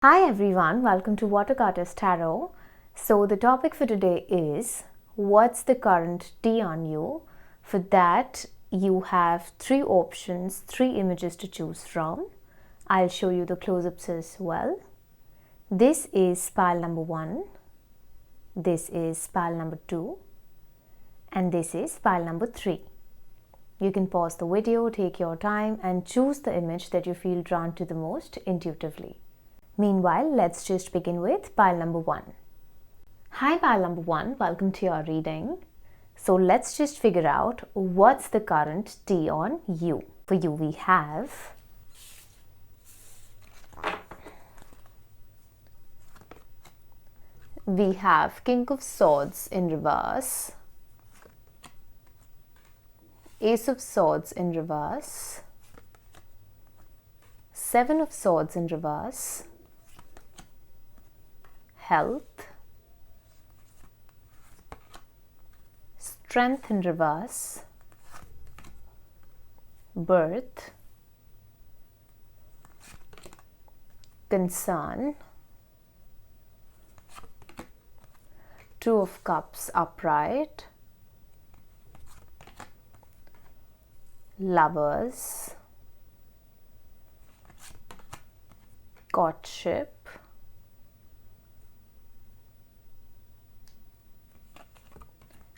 Hi everyone, welcome to watergoddess tarot. So the topic for today is what's the current tea on you? For that you have three options, three images to choose from. I'll show you the close-ups as well. This is pile number 1, this is pile number 2, and this is pile number 3. You can pause the video, take your time and choose the image that you feel drawn to the most intuitively. Meanwhile, let's just begin with pile number 1. Hi pile number 1, welcome to your reading. So let's just figure out what's the current tea on you. For you we have King of Swords in reverse, Ace of Swords in reverse, Seven of Swords in reverse, Health, Strength in reverse, Birth, Concern, Two of Cups upright, Lovers, Courtship,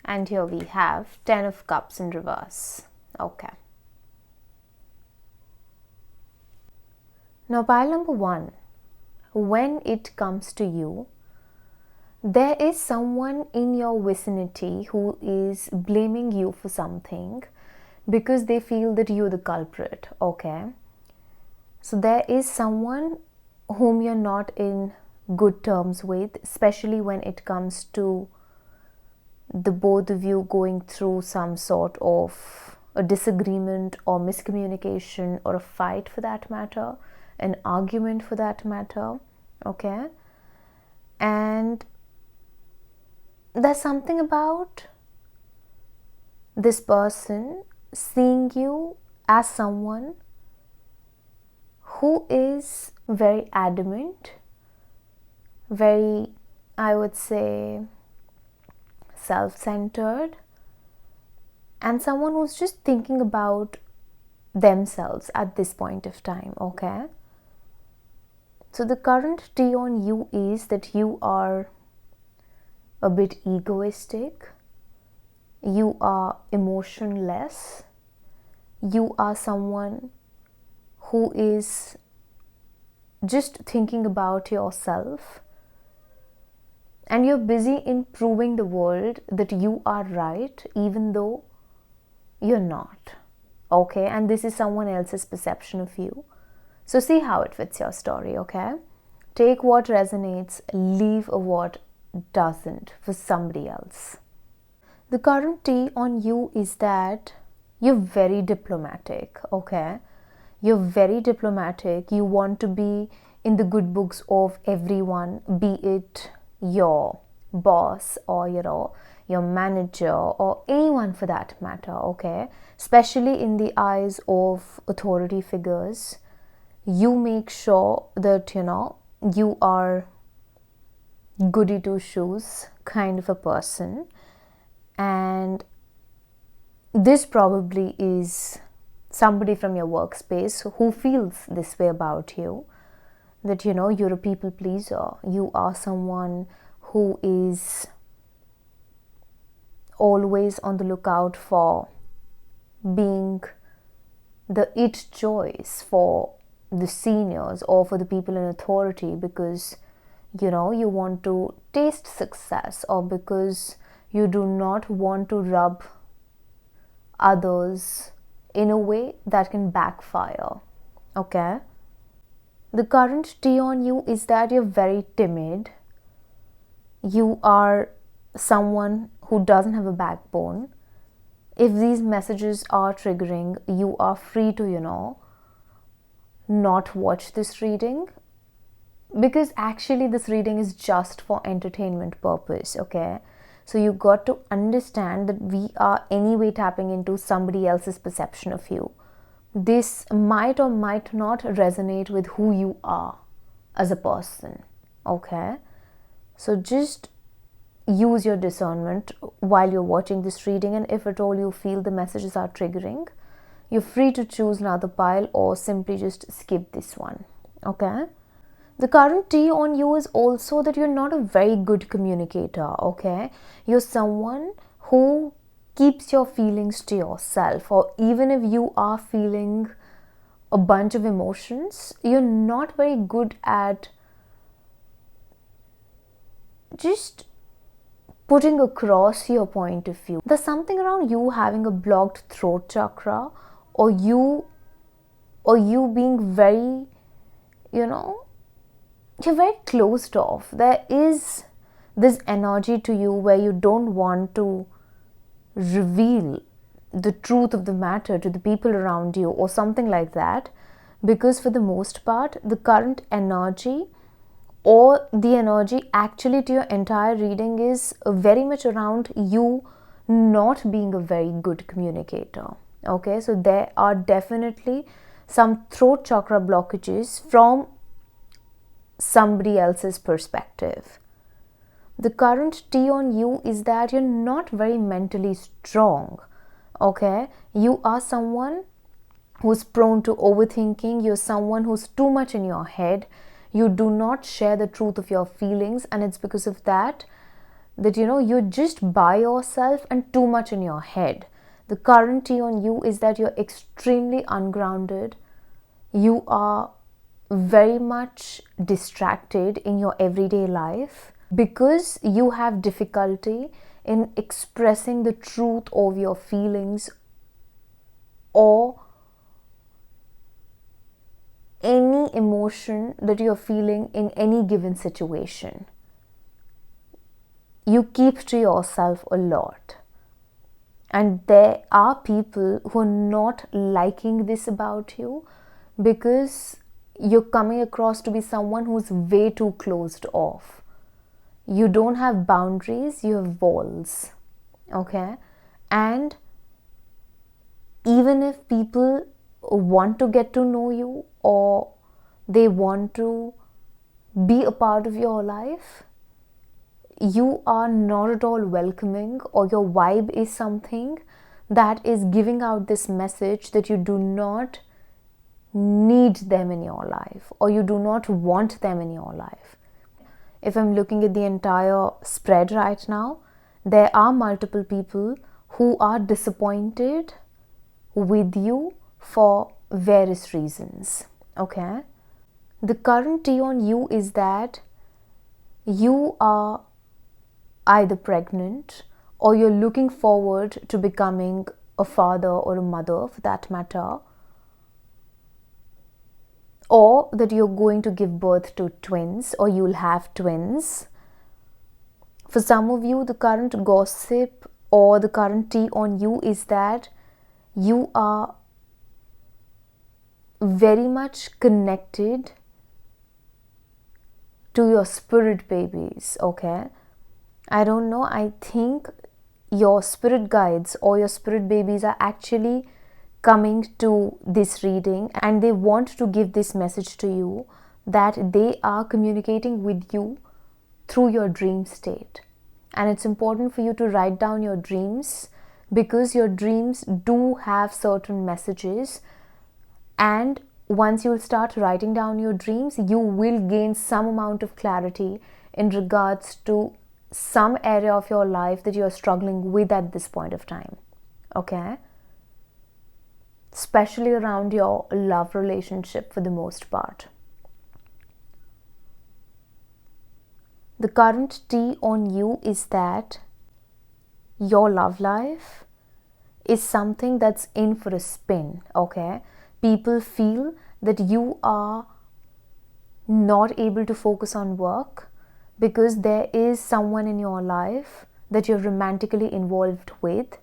and here we have Ten of Cups in reverse. Okay. Now pile number 1, when it comes to you, there is someone in your vicinity who is blaming you for something because they feel that you're the culprit, okay? So there is someone whom you're not in good terms with, especially when it comes to the both of you going through some sort of a disagreement or miscommunication or a fight for that matter, an argument for that matter, okay? And there's something about this person seeing you as someone who is very adamant, very, I would say, self-centered, and someone who's just thinking about themselves at this point of time, okay? So the current tea on you is that you are a bit egoistic, you are emotionless, you are someone who is just thinking about yourself, and you're busy in proving the world that you are right even though you're not, okay? And this is someone else's perception of you. So see how it fits your story, okay? Take what resonates, leave what doesn't for somebody else. The current tea on you is that you're very diplomatic, okay? You're very diplomatic. You want to be in the good books of everyone, be it your boss or your manager or anyone for that matter, okay? Especially in the eyes of authority figures, you make sure that you are goody two shoes kind of a person, and this probably is somebody from your workspace who feels this way about you, that you're a people pleaser, you are someone who is always on the lookout for being the it choice for the seniors or for the people in authority, because you want to taste success, or because you do not want to rub others in a way that can backfire, okay? The current tea on you is that you're very timid. You are someone who doesn't have a backbone. If these messages are triggering, you are free to not watch this reading, because actually this reading is just for entertainment purpose, okay? So you got to understand that we are anyway tapping into somebody else's perception of you. This might or might not resonate with who you are, as a person. Okay, so just use your discernment while you're watching this reading, and if at all you feel the messages are triggering, you're free to choose another pile or simply just skip this one. Okay, the current tea on you is also that you're not a very good communicator. Okay, you're someone who keeps your feelings to yourself, or even if you are feeling a bunch of emotions, you're not very good at just putting across your point of view. There's something around you having a blocked throat chakra, or you being very, you're very closed off. There is this energy to you where you don't want to reveal the truth of the matter to the people around you, or something like that, because for the most part the current energy, or the energy actually to your entire reading, is very much around you not being a very good communicator. Okay, so there are definitely some throat chakra blockages from somebody else's perspective. The current tea on you is that you're not very mentally strong. Okay, you are someone who's prone to overthinking. You're someone who's too much in your head. You do not share the truth of your feelings, and it's because of that you're just by yourself and too much in your head. The current tea on you is that you're extremely ungrounded. You are very much distracted in your everyday life because you have difficulty in expressing the truth of your feelings or any emotion that you're feeling in any given situation. You keep to yourself a lot. And there are people who are not liking this about you, because you're coming across to be someone who's way too closed off. You don't have boundaries, you have walls. Okay? And even if people want to get to know you, or they want to be a part of your life, you are not at all welcoming, or your vibe is something that is giving out this message that you do not need them in your life, or you do not want them in your life. If I'm looking at the entire spread right now, there are multiple people who are disappointed with you for various reasons. Okay, the current tea on you is that you are either pregnant, or you're looking forward to becoming a father or a mother, for that matter, or that you're going to give birth to twins, or you'll have twins. For some of you, the current gossip or the current tea on you is that you are very much connected to your spirit babies. Okay, I don't know, I think your spirit guides or your spirit babies are actually coming to this reading, and they want to give this message to you that they are communicating with you through your dream state. And it's important for you to write down your dreams, because your dreams do have certain messages, and once you start writing down your dreams, you will gain some amount of clarity in regards to some area of your life that you are struggling with at this point of time. Okay, especially around your love relationship for the most part. The current tea on you is that your love life is something that's in for a spin. Okay, people feel that you are not able to focus on work because there is someone in your life that you're romantically involved with,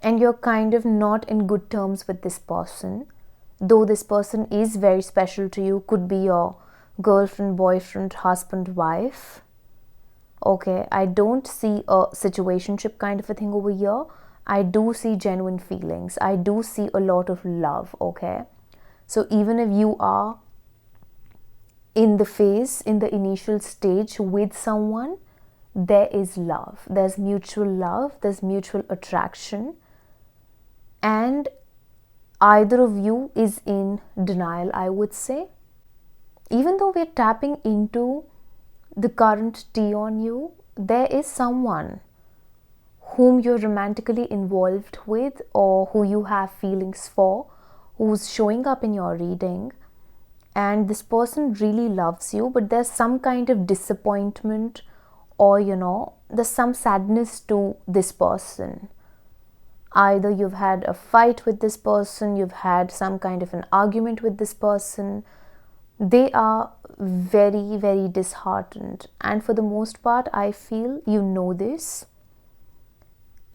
and you're kind of not in good terms with this person, though this person is very special to you. Could be your girlfriend, boyfriend, husband, wife. Okay, I don't see a situationship kind of a thing over here. I do see genuine feelings. I do see a lot of love. Okay, so even if you are in the phase, in the initial stage with someone, there is love. There's mutual love, there's mutual attraction, and either of you is in denial, I would say. Even though we're tapping into the current tea on you, there is someone whom you're romantically involved with or who you have feelings for, who's showing up in your reading, and this person really loves you, but there's some kind of disappointment, or there's some sadness to this person. Either you've had a fight with this person, you've had some kind of an argument with this person. They are very, very disheartened, and for the most part, I feel you know this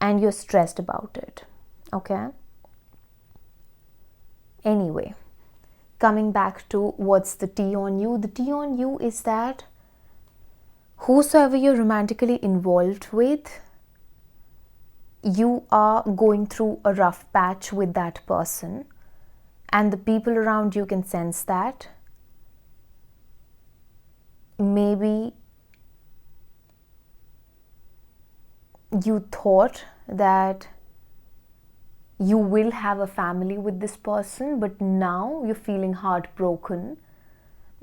and you're stressed about it. Okay? Anyway, coming back to what's the tea on you. The tea on you is that whosoever you're romantically involved with, you are going through a rough patch with that person, and the people around you can sense that. Maybe you thought that you will have a family with this person, but now you're feeling heartbroken.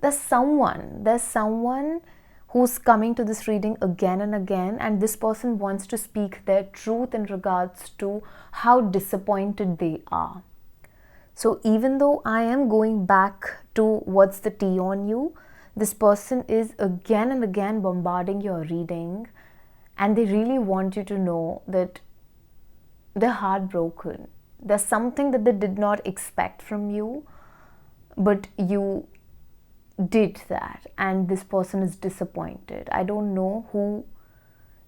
There's someone who's coming to this reading again and again, and this person wants to speak their truth in regards to how disappointed they are. So even though I am going back to what's the tea on you, this person is again and again bombarding your reading, and they really want you to know that they're heartbroken. There's something that they did not expect from you, but you did that, and this person is disappointed. I don't know who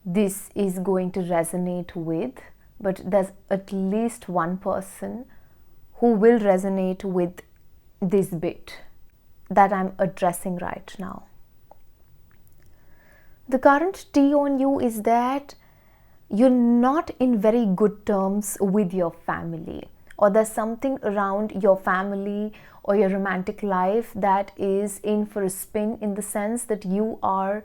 this is going to resonate with, but there's at least one person who will resonate with this bit that I'm addressing right now. The current tea on you is that you're not in very good terms with your family, or there's something around your family or your romantic life that is in for a spin, in the sense that you are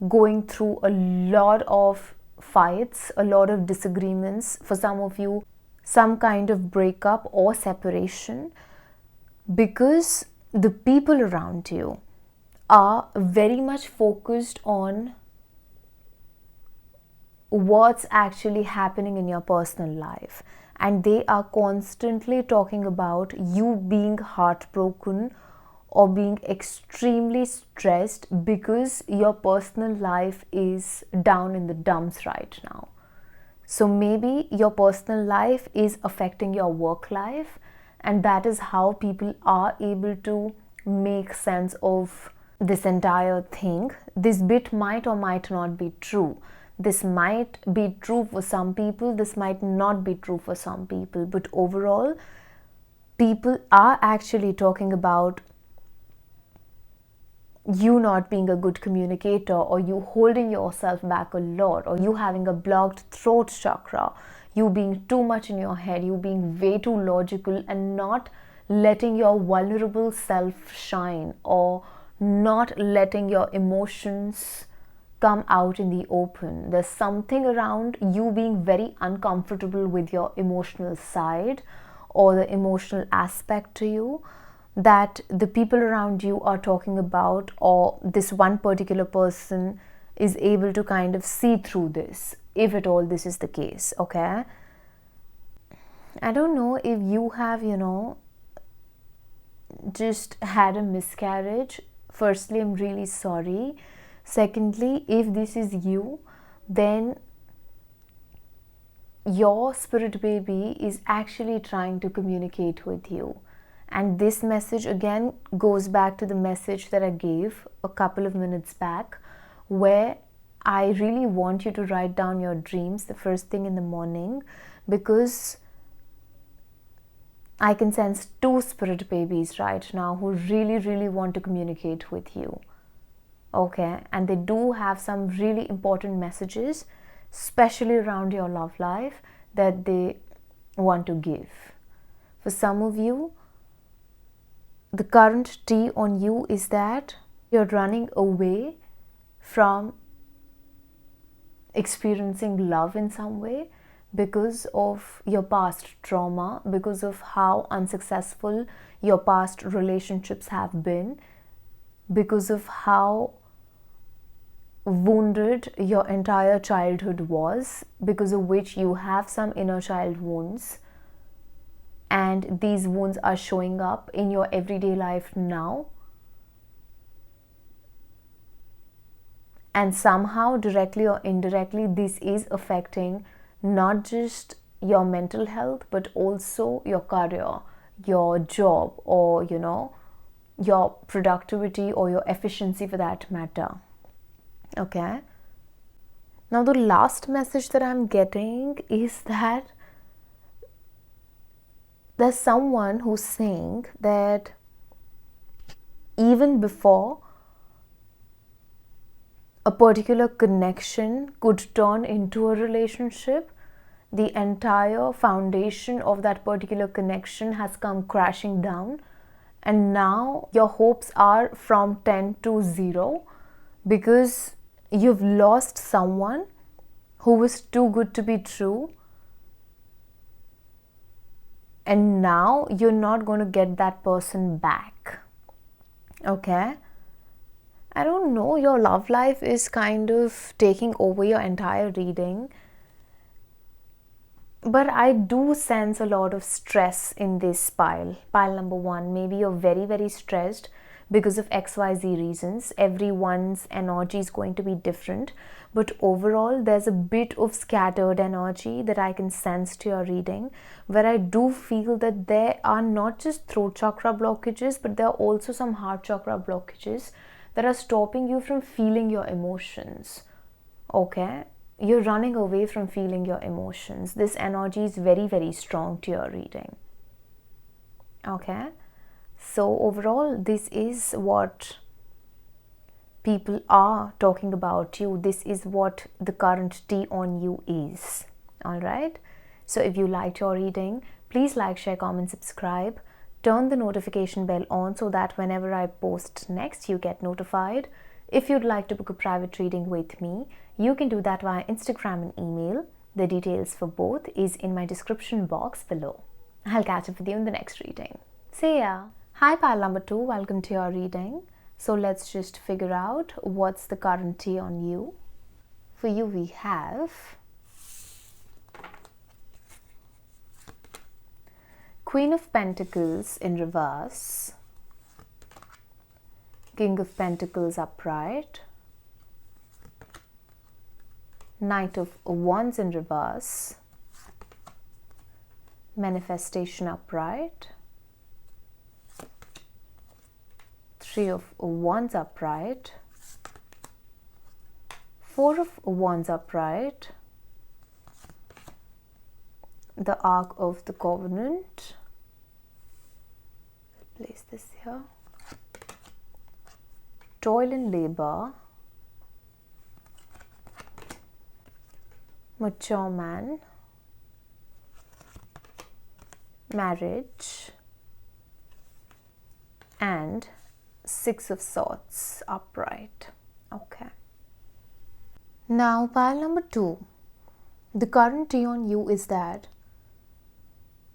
going through a lot of fights, a lot of disagreements, for some of you some kind of breakup or separation, because the people around you are very much focused on what's actually happening in your personal life, and they are constantly talking about you being heartbroken or being extremely stressed because your personal life is down in the dumps right now. So maybe your personal life is affecting your work life, and that is how people are able to make sense of this entire thing. This bit might or might not be true. This might be true for some people, this might not be true for some people, but overall, people are actually talking about you not being a good communicator, or you holding yourself back a lot, or you having a blocked throat chakra, you being too much in your head, you being way too logical and not letting your vulnerable self shine, or not letting your emotions come out in the open. There's something around you being very uncomfortable with your emotional side or the emotional aspect to you that the people around you are talking about, or this one particular person is able to kind of see through this, if at all this is the case. Okay, I don't know if you have just had a miscarriage. Firstly, I'm really sorry. Secondly, if this is you, then your spirit baby is actually trying to communicate with you. And this message again goes back to the message that I gave a couple of minutes back, where I really want you to write down your dreams the first thing in the morning, because I can sense two spirit babies right now who really, really want to communicate with you. Okay, and they do have some really important messages, especially around your love life, that they want to give. For some of you, the current tea on you is that You're running away from experiencing love in some way because of your past trauma, because of how unsuccessful your past relationships have been, because of how wounded your entire childhood was, because of which you have some inner child wounds, and these wounds are showing up in your everyday life now. And somehow, directly or indirectly, this is affecting not just your mental health, but also your career, your job, or your productivity or your efficiency for that matter. Okay. Now the last message that I'm getting is that there's someone who's saying that even before a particular connection could turn into a relationship, the entire foundation of that particular connection has come crashing down, and now your hopes are from 10 to 0 because you've lost someone who was too good to be true, and now you're not going to get that person back. Okay? I don't know, your love life is kind of taking over your entire reading, but I do sense a lot of stress in this pile number 1. Maybe you're very, very stressed because of XYZ reasons. Everyone's energy is going to be different, but overall there's a bit of scattered energy that I can sense to your reading, where I do feel that there are not just throat chakra blockages, but there are also some heart chakra blockages that are stopping you from feeling your emotions. Okay? You're running away from feeling your emotions. This energy is very, very strong to your reading. Okay? So overall, this is what people are talking about you. This is what the current tea on you is. Alright? So if you liked your reading, please like, share, comment, subscribe. Turn the notification bell on so that whenever I post next, you get notified. If you'd like to book a private reading with me, you can do that via Instagram and email. The details for both is in my description box below. I'll catch up with you in the next reading. See ya! Hi pile number 2, welcome to your reading. So let's just figure out what's the current tea on you. For you we have Queen of Pentacles in reverse, King of Pentacles upright, Knight of Wands in reverse, Manifestation upright, Three of Wands upright, Four of Wands upright, the Ark of the Covenant. Place this here. Toil and labor, mature man, marriage, and Six of Swords upright. Okay. Now pile number 2. The current tea on you is that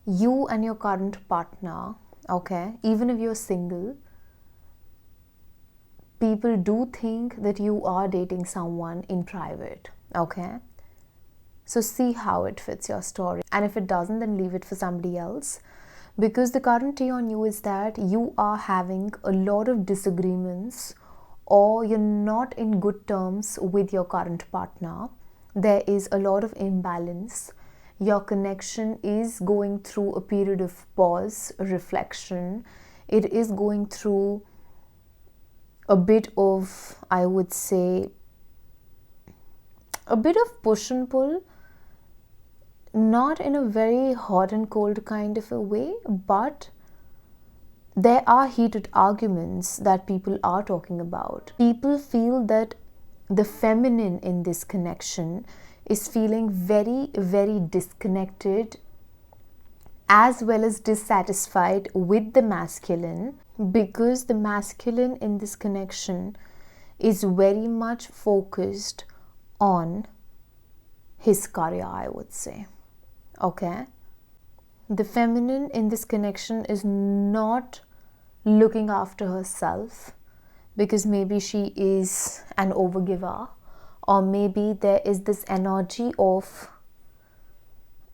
you and your current partner, okay, even if you're single, people do think that you are dating someone in private. Okay, so see how it fits your story, and if it doesn't, then leave it for somebody else, because the current tea on you is that you are having a lot of disagreements, or you're not in good terms with your current partner. There is a lot of imbalance. Your connection is going through a period of pause, reflection. It is going through a bit of, I would say, a bit of push and pull. Not in a very hot and cold kind of a way, but there are heated arguments that people are talking about. People feel that the feminine in this connection is feeling very, very disconnected as well as dissatisfied with the masculine. because the masculine in this connection is very much focused on his career, I would say. Okay? The feminine in this connection is not looking after herself because maybe she is an overgiver, or maybe there is this energy of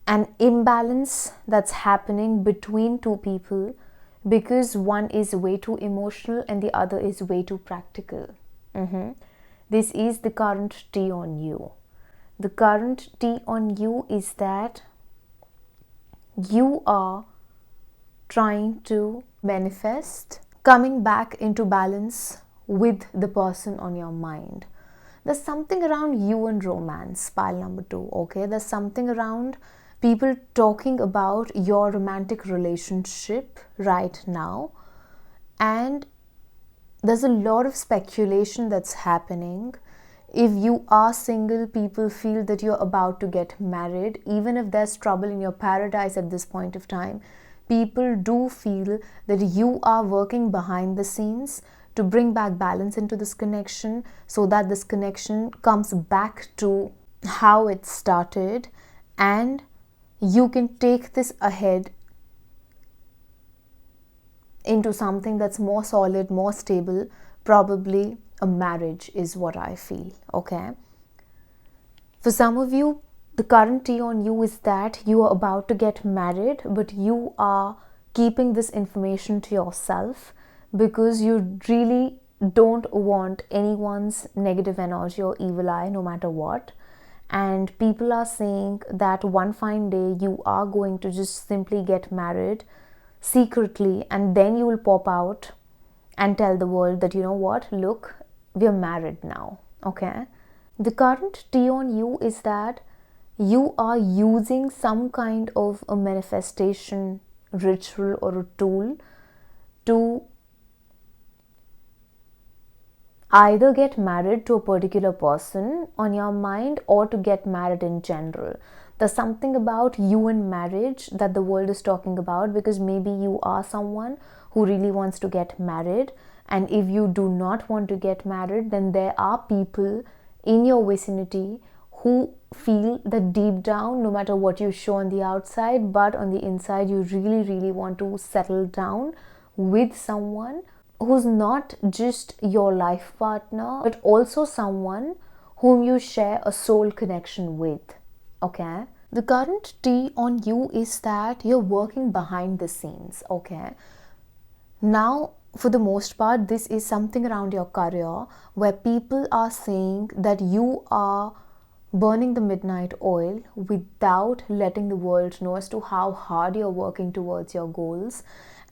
an imbalance that's happening between two people because one is way too emotional and the other is way too practical. This is the current tea on you. The current tea on you is that you are trying to manifest coming back into balance with the person on your mind. There's something around you and romance, pile number 2, okay? There's something around people talking about your romantic relationship right now, and there's a lot of speculation that's happening. If you are single, people feel that you're about to get married. Even if there's trouble in your paradise at this point of time, people do feel that you are working behind the scenes to bring back balance into this connection so that this connection comes back to how it started, and you can take this ahead into something that's more solid, more stable. Probably a marriage is what I feel, okay? For some of you, the current tea on you is that you are about to get married, but you are keeping this information to yourself because you really don't want anyone's negative energy or evil eye, no matter what. And people are saying that one fine day you are going to just simply get married secretly, and then you will pop out and tell the world that, you know what, look, we're married now, okay? The current tea on you is that you are using some kind of a manifestation ritual or a tool to either get married to a particular person on your mind or to get married in general. There's something about you and marriage that the world is talking about, because maybe you are someone who really wants to get married, and if you do not want to get married, then there are people in your vicinity who feel that deep down, no matter what you show on the outside, but on the inside you really want to settle down with someone who's not just your life partner, but also someone whom you share a soul connection with, okay? The current tea on you is that you're working behind the scenes, okay? Now, for the most part, this is something around your career where people are saying that you are burning the midnight oil without letting the world know as to how hard you're working towards your goals.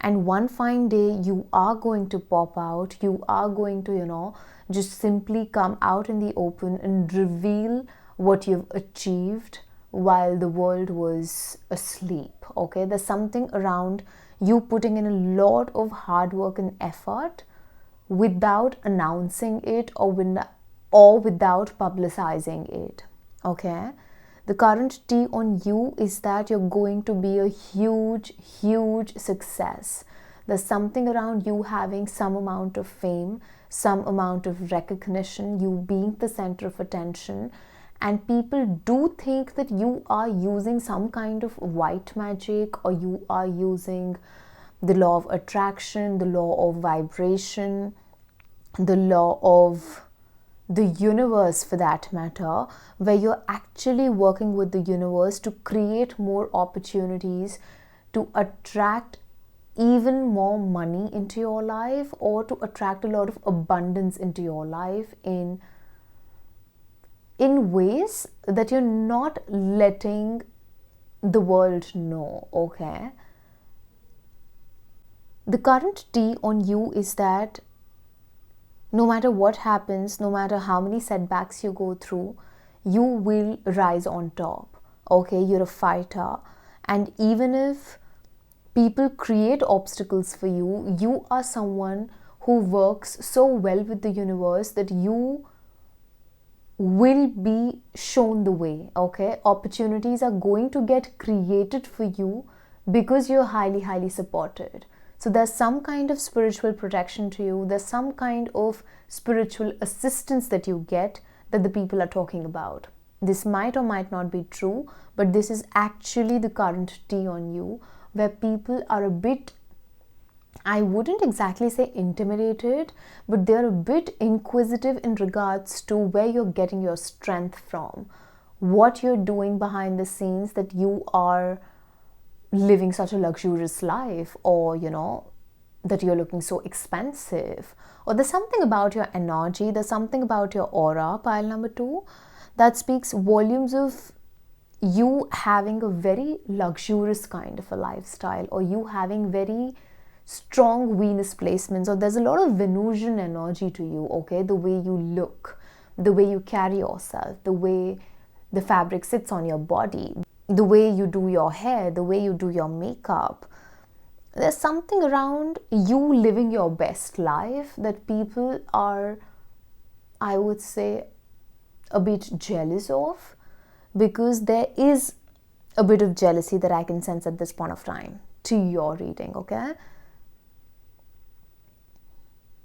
And one fine day, you are going to pop out, you are going to, just simply come out in the open and reveal what you've achieved while the world was asleep, okay? There's something around you putting in a lot of hard work and effort without announcing it or without publicizing it, okay? The current tea on you is that you're going to be a huge success. There's something around you having some amount of fame, some amount of recognition, you being the center of attention, and people do think that you are using some kind of white magic, or you are using the law of attraction, the law of vibration, the law of the universe for that matter, where you're actually working with the universe to create more opportunities to attract even more money into your life, or to attract a lot of abundance into your life in ways that you're not letting the world know, okay? The current tea on you is that no matter what happens, no matter how many setbacks you go through, you will rise on top, okay? You're a fighter, and even if people create obstacles for you, you are someone who works so well with the universe that you will be shown the way, okay? Opportunities are going to get created for you because you're highly supported. So there's some kind of spiritual protection to you. There's some kind of spiritual assistance that you get that the people are talking about. This might or might not be true, but this is actually the current tea on you, where people are a bit, I wouldn't exactly say intimidated, but they're a bit inquisitive in regards to where you're getting your strength from, what you're doing behind the scenes, that you are living such a luxurious life, or that you're looking so expensive, or there's something about your energy, there's something about your aura, pile number 2, that speaks volumes of you having a very luxurious kind of a lifestyle, or you having very strong Venus placements, or there's a lot of Venusian energy to you, okay? The way you look, the way you carry yourself, the way the fabric sits on your body, the way you do your hair, the way you do your makeup. There's something around you living your best life that people are, I would say, a bit jealous of, because there is a bit of jealousy that I can sense at this point of time to your reading, okay?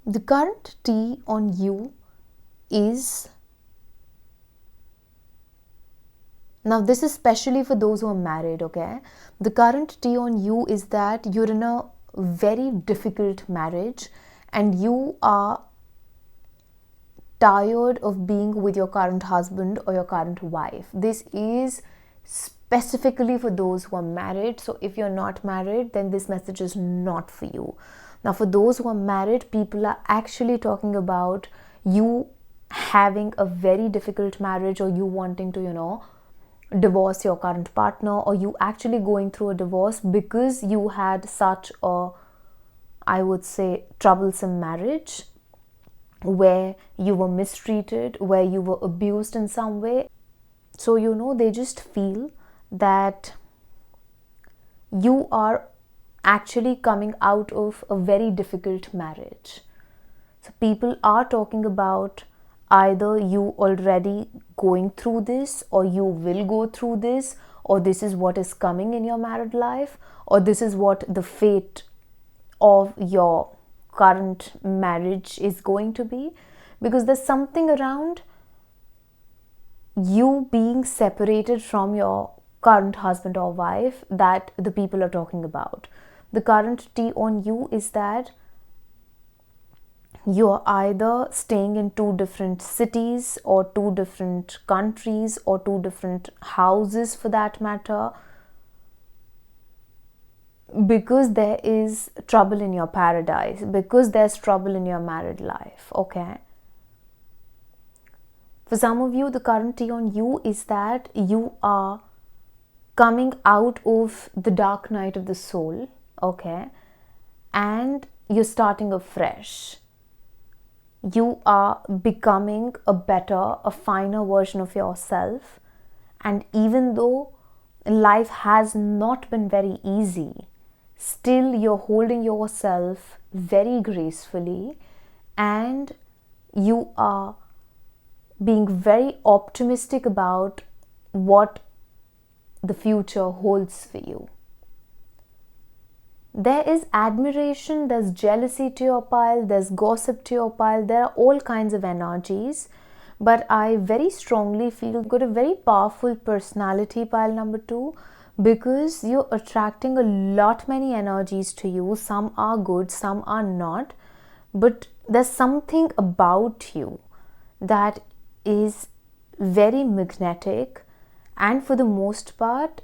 The current tea on you is, now this is especially for those who are married, okay? The current tea on you is that you're in a very difficult marriage and you are tired of being with your current husband or your current wife. This is specifically for those who are married. So if you're not married, then this message is not for you. Now, for those who are married, people are actually talking about you having a very difficult marriage, or you wanting to, divorce your current partner, or you actually going through a divorce because you had such a, I would say, troublesome marriage where you were mistreated, where you were abused in some way. So, they just feel that you are actually coming out of a very difficult marriage. So people are talking about either you already going through this, or you will go through this, or this is what is coming in your married life, or this is what the fate of your current marriage is going to be, because there's something around you being separated from your current husband or wife that the people are talking about. The current tea on you is that you're either staying in 2 different cities, or 2 different countries, or 2 different houses for that matter, because there is trouble in your paradise, because there's trouble in your married life, okay? For some of you, the current tea on you is that you are coming out of the dark night of the soul, okay, and you're starting afresh. You are becoming a better, a finer version of yourself, and even though life has not been very easy, still you're holding yourself very gracefully, and you are being very optimistic about what the future holds for you. There is admiration, there's jealousy to your pile, there's gossip to your pile, there are all kinds of energies, but I very strongly feel you've got a very powerful personality, pile number 2, because you're attracting a lot many energies to you. Some are good, some are not, but there's something about you that is very magnetic, and for the most part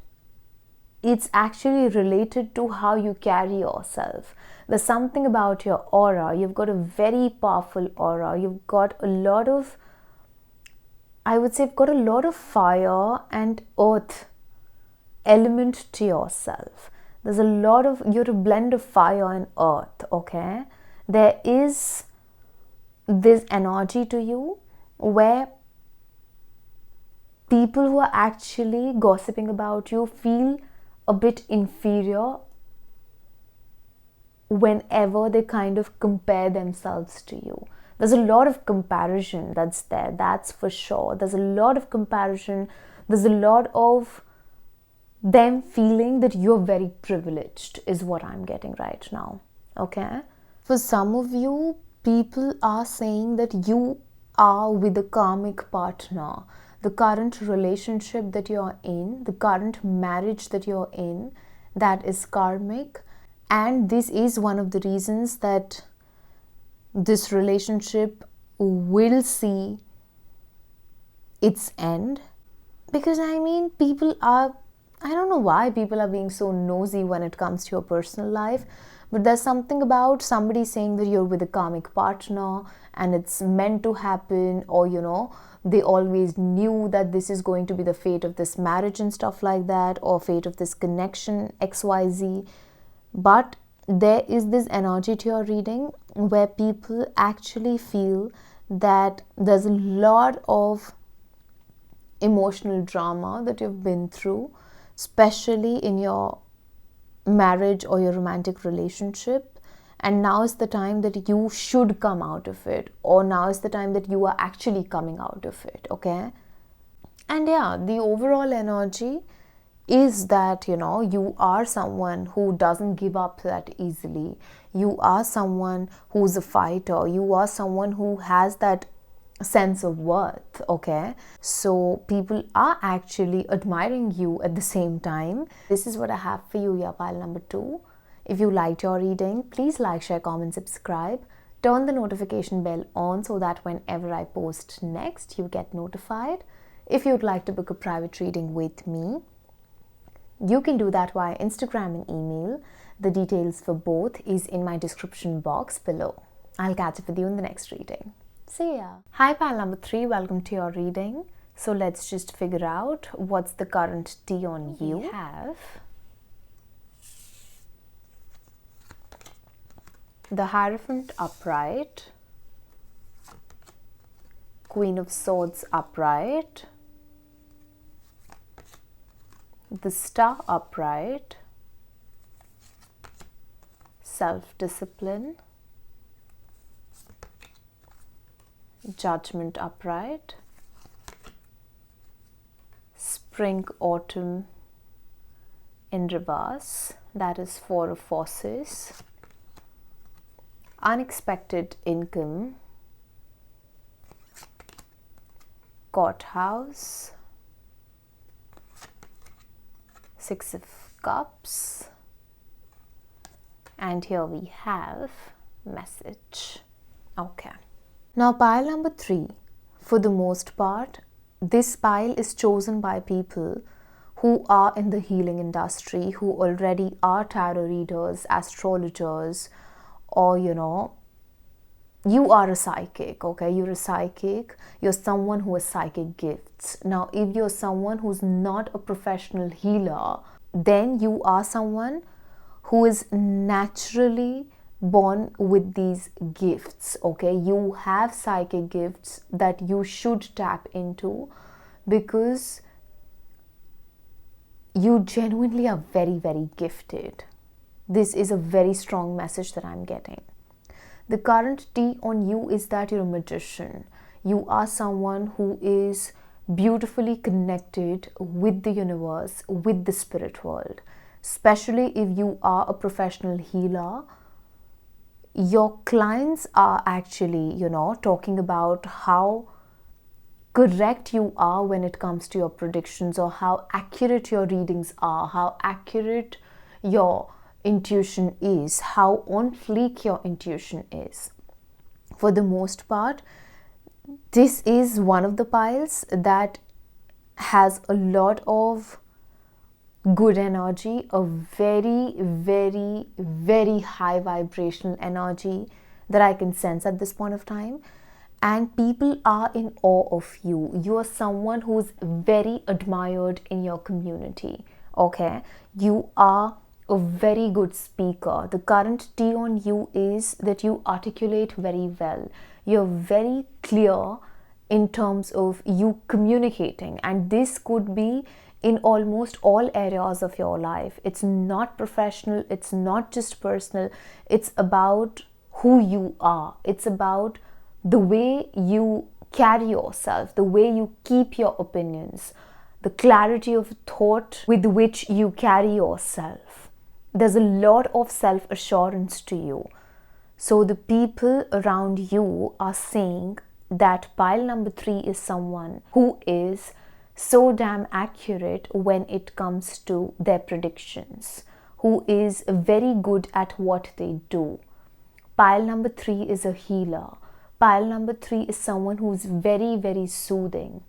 it's actually related to how you carry yourself. There's something about your aura. You've got a very powerful aura. You've got a lot of, I would say, you've got a lot of fire and earth element to yourself. There's a lot of, you're a blend of fire and earth, okay? There is this energy to you where people who are actually gossiping about you feel a bit inferior whenever they kind of compare themselves to you. There's a lot of comparison that's there, that's for sure. There's a lot of comparison. There's a lot of them feeling that you're very privileged, is what I'm getting right now. Okay? For some of you, people are saying that you are with a karmic partner. The current relationship that you're in, the current marriage that you're in, that is karmic. And this is one of the reasons that this relationship will see its end. Because people are, I don't know why people are being so nosy when it comes to your personal life, but there's something about somebody saying that you're with a karmic partner and it's meant to happen, or they always knew that this is going to be the fate of this marriage and stuff like that, or fate of this connection XYZ. But there is this energy to your reading where people actually feel that there's a lot of emotional drama that you've been through, especially in your marriage or your romantic relationship, and now is the time that you should come out of it, or now is the time that you are actually coming out of it. Okay? And yeah, the overall energy is that you are someone who doesn't give up that easily. You are someone who's a fighter. You are someone who has that sense of worth. Okay, so people are actually admiring you at the same time. This is what I have for you, your pile number 2. If you liked your reading, please like, share, comment, subscribe. Turn the notification bell on so that whenever I post next, you get notified. If you'd like to book a private reading with me, you can do that via Instagram and email. The details for both is in my description box below. I'll catch up with you in the next reading. See ya. Hi pile number 3, welcome to your reading. So let's just figure out what's the current tea on you. We have the Hierophant upright, Queen of Swords upright, the Star upright, Self-discipline, Judgment upright, Spring Autumn in reverse, that is 4 of Forces, Unexpected income, Courthouse, 6 of Cups, and here we have Message. Okay. Now pile number 3, for the most part, this pile is chosen by people who are in the healing industry, who already are tarot readers, astrologers, or you are a psychic. Okay, you're a psychic, you're someone who has psychic gifts. Now if you're someone who's not a professional healer, then you are someone who is naturally born with these gifts. Okay, you have psychic gifts that you should tap into, because you genuinely are very, very gifted. This is a very strong message that I'm getting. The current tea on you is that you're a magician. You are someone who is beautifully connected with the universe, with the spirit world. Especially if you are a professional healer, your clients are actually, talking about how correct you are when it comes to your predictions, or how accurate your readings are, how accurate your intuition is, how on fleek your intuition is. For the most part, this is one of the piles that has a lot of good energy, a very, very, very high vibrational energy that I can sense at this point of time. And people are in awe of you. You are someone who's very admired in your community. Okay, you are a very good speaker. The current tea on you is that you articulate very well. You're very clear in terms of you communicating, and this could be in almost all areas of your life. It's not professional, it's not just personal, it's about who you are. It's about the way you carry yourself, the way you keep your opinions, the clarity of thought with which you carry yourself. there's a lot of self-assurance to you. So the people around you are saying that pile number 3 is someone who is so damn accurate when it comes to their predictions, who is very good at what they do. Pile number 3 is a healer. Pile number 3 is someone who's very, very soothing.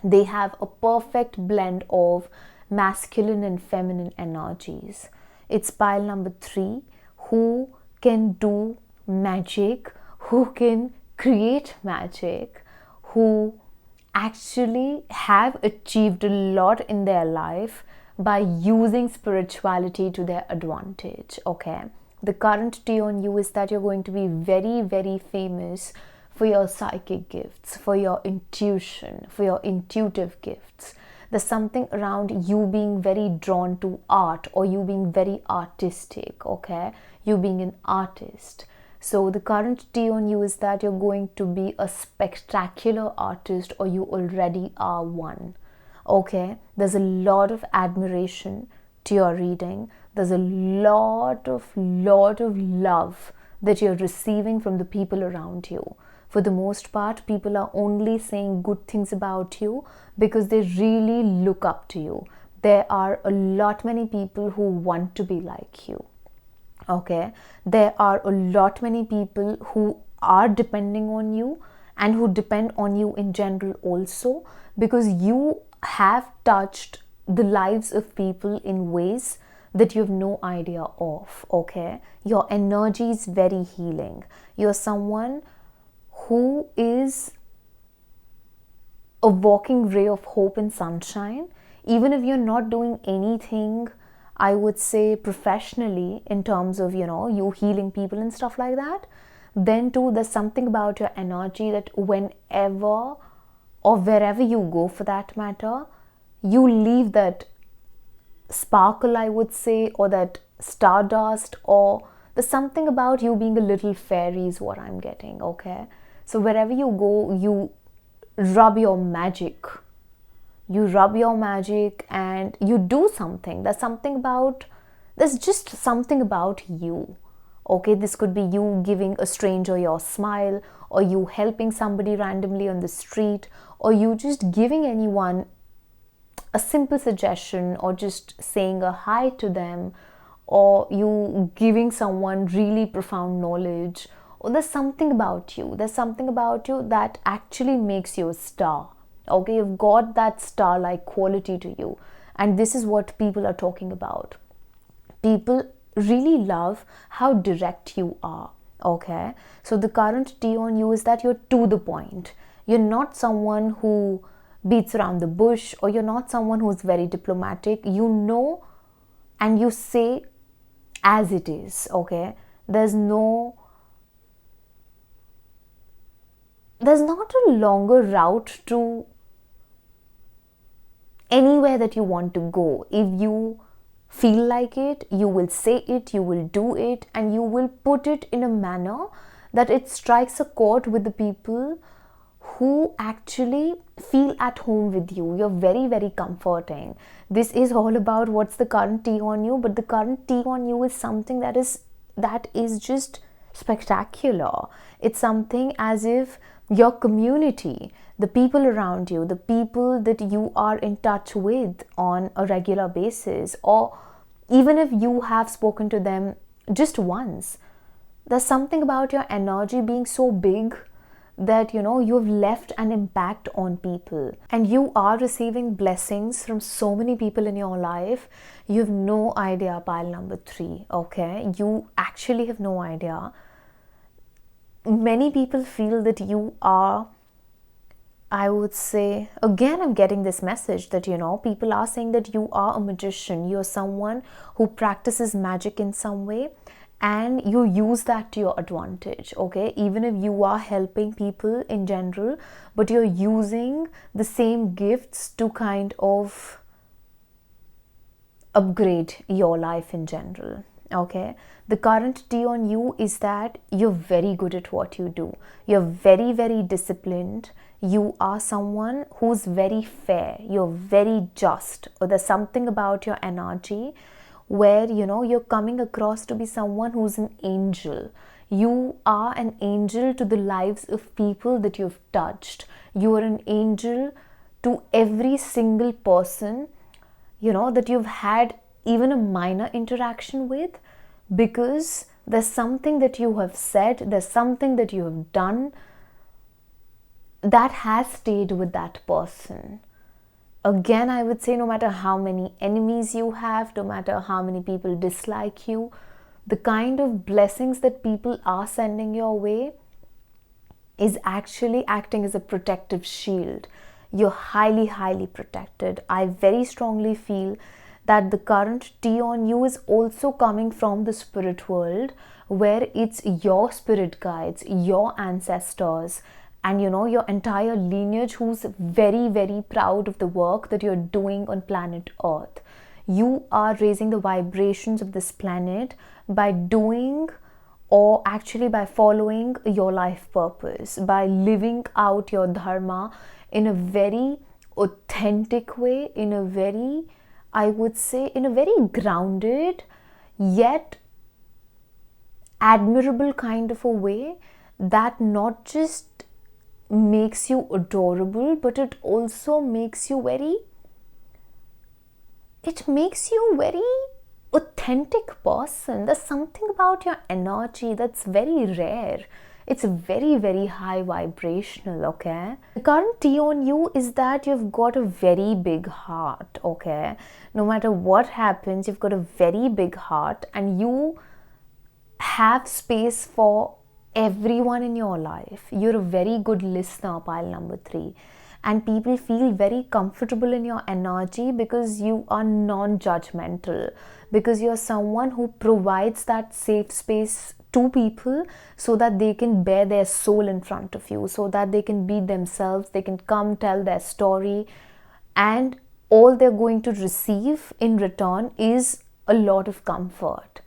They have a perfect blend of masculine and feminine energies. It's pile number 3 who can do magic, who can create magic, who actually have achieved a lot in their life by using spirituality to their advantage. Okay, the current tea on you is that you're going to be very, very famous for your psychic gifts, for your intuition, for your intuitive gifts. There's something around you being very drawn to art, or you being very artistic, okay? You being an artist. So the current tea on you is that you're going to be a spectacular artist, or you already are one, okay? There's a lot of admiration to your reading. There's a lot of love that you're receiving from the people around you. For the most part, people are only saying good things about you because they really look up to you. There are a lot many people who want to be like you. Okay, there are a lot many people who are depending on you and who depend on you in general also, because you have touched the lives of people in ways that you have no idea of. Okay, your energy is very healing. You're someone who is a walking ray of hope and sunshine. Even if you're not doing anything, I would say, professionally in terms of, you healing people and stuff like that, then too there's something about your energy that whenever or wherever you go for that matter, you leave that sparkle, I would say, or that stardust, or there's something about you being a little fairy is what I'm getting, okay? So wherever you go, you rub your magic. You rub your magic and you do something. There's just something about you. Okay, this could be you giving a stranger your smile, or you helping somebody randomly on the street, or you just giving anyone a simple suggestion, or just saying a hi to them, or you giving someone really profound knowledge. Or there's something about you. There's something about you that actually makes you a star. Okay, you've got that star-like quality to you. And this is what people are talking about. People really love how direct you are. Okay, so the current tea on you is that you're to the point. You're not someone who beats around the bush, or you're not someone who's very diplomatic. You know, and you say as it is. Okay, there's not a longer route to anywhere that you want to go. If you feel like it, you will say it, you will do it, and you will put it in a manner that it strikes a chord with the people who actually feel at home with you. You're very, very comforting. This is all about what's the current tea on you, but the current tea on you is something that is just spectacular. It's something as if your community, the people around you, the people that you are in touch with on a regular basis, or even if you have spoken to them just once, there's something about your energy being so big that you've left an impact on people, and you are receiving blessings from so many people in your life. You have no idea, pile number 3. Okay, you actually have no idea. Many people feel that you are, I would say, again, I'm getting this message that, people are saying that you are a magician. You're someone who practices magic in some way, and you use that to your advantage. Okay, even if you are helping people in general, but you're using the same gifts to kind of upgrade your life in general. Okay, the current tea on you is that you're very good at what you do. You're very, very disciplined. You are someone who's very fair. You're very just. Or there's something about your energy where, you know, you're coming across to be someone who's an angel. You are an angel to the lives of people that you've touched. You are an angel to every single person, you know, that you've had even a minor interaction with, because there's something that you have said, there's something that you have done that has stayed with that person. Again, I would say, no matter how many enemies you have, no matter how many people dislike you, the kind of blessings that people are sending your way is actually acting as a protective shield. You're highly, highly protected. I very strongly feel that the current tea on you is also coming from the spirit world, where it's your spirit guides, your ancestors, and, you know, your entire lineage who's very, very proud of the work that you're doing on planet Earth. You are raising the vibrations of this planet by doing, or actually by following your life purpose, by living out your dharma in a very authentic way, in a very, I would say, in a very grounded yet admirable kind of a way that not just makes you adorable, but it also makes you very, it makes you very authentic person. There's something about your energy that's very rare. It's very, very high vibrational, okay? The current tea on you is that you've got a very big heart, okay? No matter what happens, you've got a very big heart, and you have space for everyone in your life. You're a very good listener, pile number 3. And people feel very comfortable in your energy because you are non-judgmental, because you're someone who provides that safe space to people so that they can bear their soul in front of you, so that they can be themselves, they can come tell their story, and all they're going to receive in return is a lot of comfort,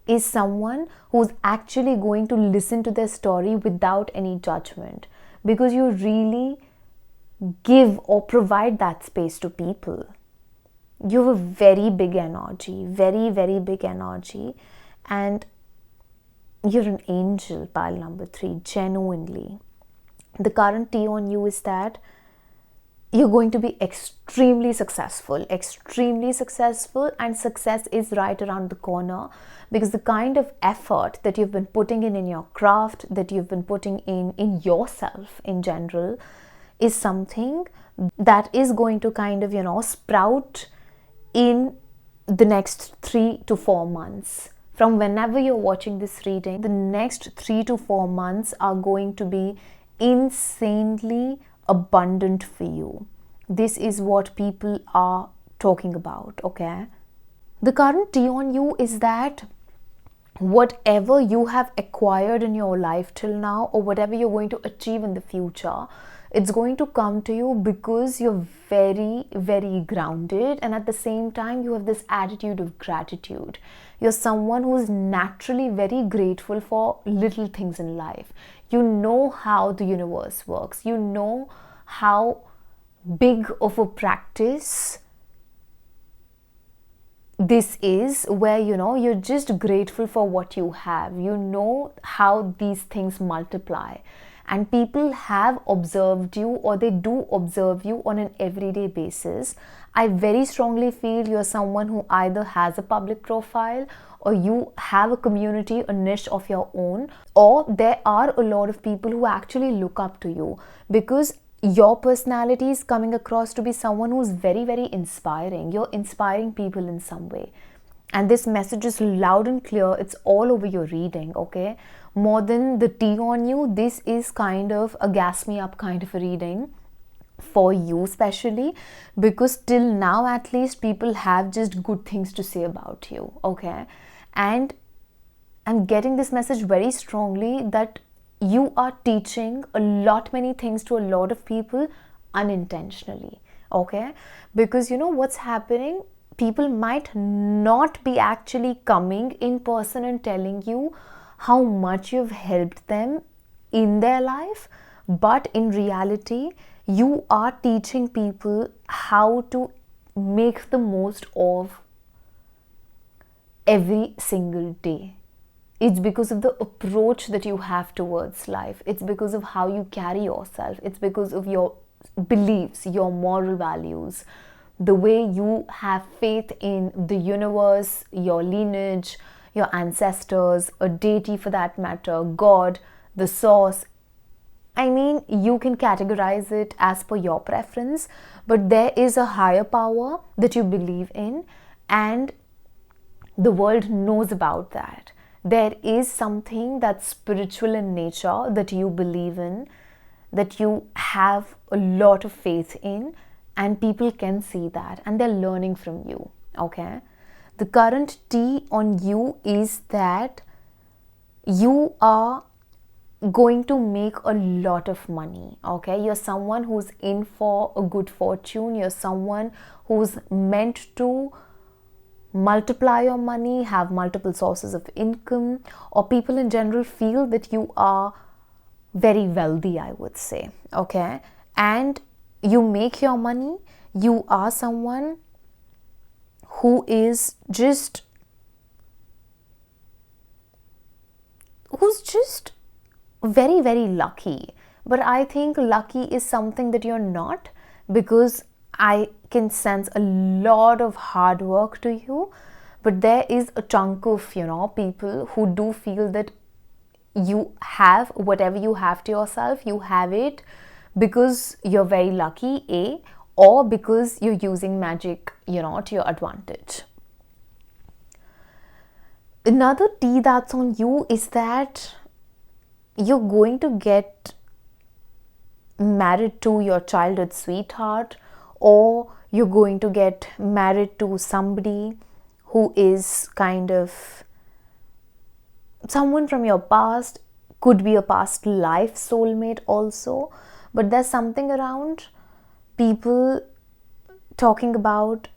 is someone who's actually going to listen to their story without any judgment, because you really give or provide that space to people. You have a very big energy, very, very big energy, and you're an angel, pile number 3, genuinely. The current tea on you is that you're going to be extremely successful, and success is right around the corner, because the kind of effort that you've been putting in your craft, that you've been putting in yourself in general, is something that is going to kind of, you know, sprout in the next 3 to 4 months. From whenever you're watching this reading, the next 3 to 4 months are going to be insanely abundant for you. This is what people are talking about, okay? The current tea on you is that whatever you have acquired in your life till now, or whatever you're going to achieve in the future, it's going to come to you because you're very, very grounded, and at the same time you have this attitude of gratitude. You're someone who's naturally very grateful for little things in life. You know how the universe works. You know how big of a practice this is, where, you know, you're just grateful for what you have. You know how these things multiply, and people have observed you, or they do observe you on an everyday basis. I very strongly feel you're someone who either has a public profile, or you have a community, a niche of your own, or there are a lot of people who actually look up to you, because your personality is coming across to be someone who's very, very inspiring. You're inspiring people in some way. And this message is loud and clear. It's all over your reading, okay? More than the tea on you, this is kind of a gas me up kind of a reading for you, especially because till now at least people have just good things to say about you, okay? And I'm getting this message very strongly that you are teaching a lot many things to a lot of people unintentionally, okay? Because you know what's happening, people might not be actually coming in person and telling you how much you've helped them in their life, but in reality you are teaching people how to make the most of every single day. It's because of the approach that you have towards life. It's because of how you carry yourself. It's because of your beliefs, your moral values, the way you have faith in the universe, your lineage, your ancestors, a deity for that matter, God, the source. I mean, you can categorize it as per your preference, but there is a higher power that you believe in, and the world knows about that. There is something that's spiritual in nature that you believe in, that you have a lot of faith in, and people can see that and they're learning from you. Okay, the current T on you is that you are going to make a lot of money. Okay, you're someone who's in for a good fortune. You're someone who's meant to multiply your money, have multiple sources of income, or people in general feel that you are very wealthy, I would say. Okay, and you make your money. You are someone who is just very, very lucky. But I think lucky is something that you're not, because I can sense a lot of hard work to you. But there is a chunk of, people who do feel that you have whatever you have to yourself, you have it because you're very lucky, A, or because you're using magic, to your advantage. Another T that's on you is that you're going to get married to your childhood sweetheart, or you're going to get married to somebody who is kind of someone from your past, could be a past life soulmate also. But there's something around people talking about,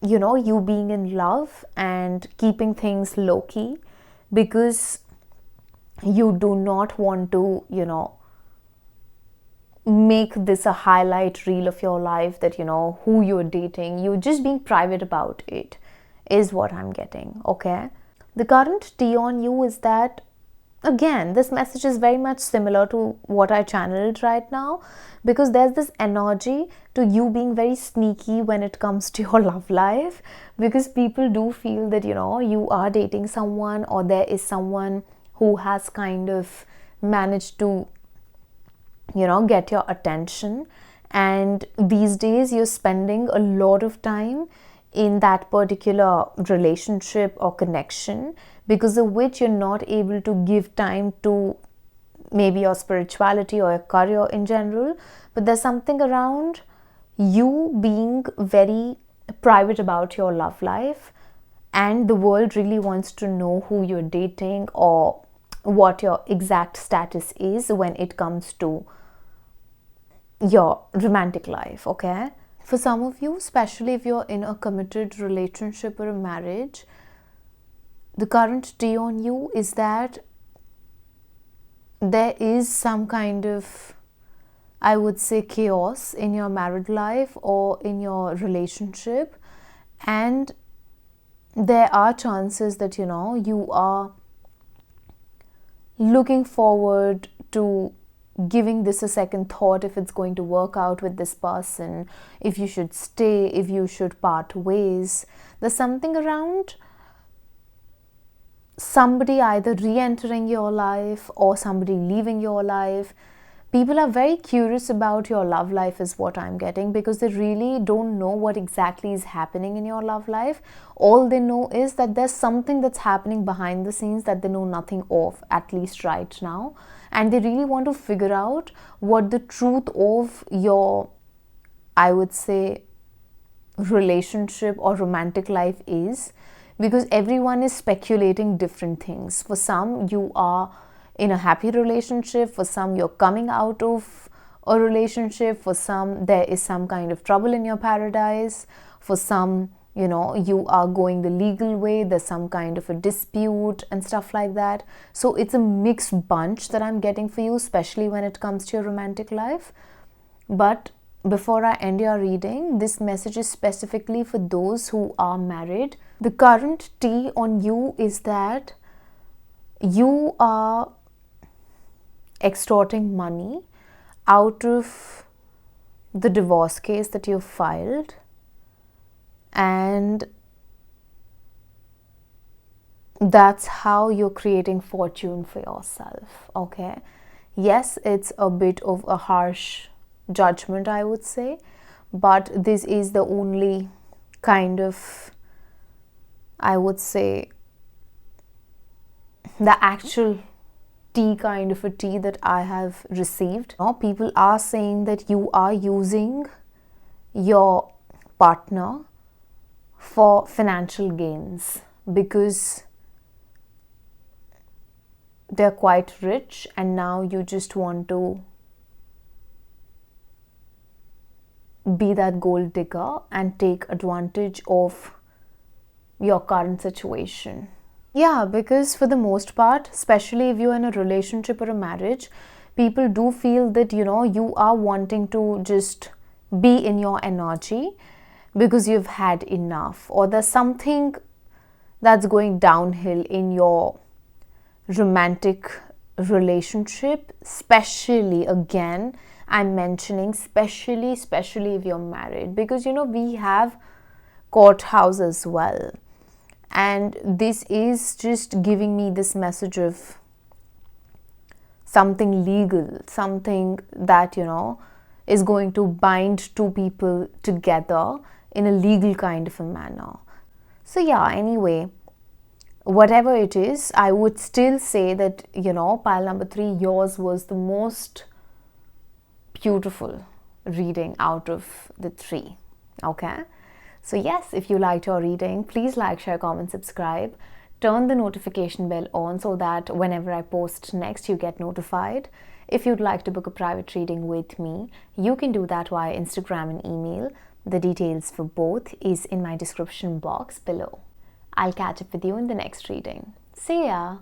you being in love and keeping things low-key, because you do not want to, make this a highlight reel of your life, that, who you're dating. You're just being private about it, is what I'm getting. Okay, the current T on you is that, again, this message is very much similar to what I channeled right now, because there's this energy to you being very sneaky when it comes to your love life, because people do feel that, you are dating someone, or there is someone who has kind of managed to, get your attention. And these days you're spending a lot of time in that particular relationship or connection, because of which you're not able to give time to maybe your spirituality or your career in general. But there's something around you being very private about your love life, and the world really wants to know who you're dating or what your exact status is when it comes to your romantic life. Okay, for some of you, especially if you're in a committed relationship or a marriage, the current T on you is that there is some kind of, I would say, chaos in your married life or in your relationship, and there are chances that, you are looking forward to giving this a second thought, if it's going to work out with this person, if you should stay, if you should part ways. There's something around somebody either re-entering your life or somebody leaving your life. People are very curious about your love life, is what I'm getting, because they really don't know what exactly is happening in your love life. All they know is that there's something that's happening behind the scenes that they know nothing of, at least right now. And they really want to figure out what the truth of your, I would say, relationship or romantic life is, because everyone is speculating different things. For some, you are in a happy relationship. For some, you're coming out of a relationship. For some, there is some kind of trouble in your paradise. For some, you are going the legal way. There's some kind of a dispute and stuff like that. So it's a mixed bunch that I'm getting for you, especially when it comes to your romantic life. But before I end your reading, this message is specifically for those who are married, The current T on you is that you are extorting money out of the divorce case that you filed, and that's how you're creating fortune for yourself. Okay, yes, it's a bit of a harsh judgment, I would say, but this is the only kind of, I would say, the actual tea kind of a tea that I have received. Now, people are saying that you are using your partner for financial gains because they're quite rich and now you just want to be that gold digger and take advantage of your current situation. Yeah, because for the most part, especially if you're in a relationship or a marriage, people do feel that, you are wanting to just be in your energy because you've had enough, or there's something that's going downhill in your romantic relationship, especially, again, I'm mentioning especially if you're married, because we have courthouse as well, and this is just giving me this message of something legal, something that is going to bind two people together in a legal kind of a manner. So yeah, anyway, whatever it is, I would still say that pile number 3, yours was the most beautiful reading out of the 3. Okay, so yes, if you liked your reading, please like, share, comment, subscribe, turn the notification bell on so that whenever I post next, you get notified. If you'd like to book a private reading with me, you can do that via Instagram and email. The details for both is in my description box below. I'll catch up with you in the next reading. See ya!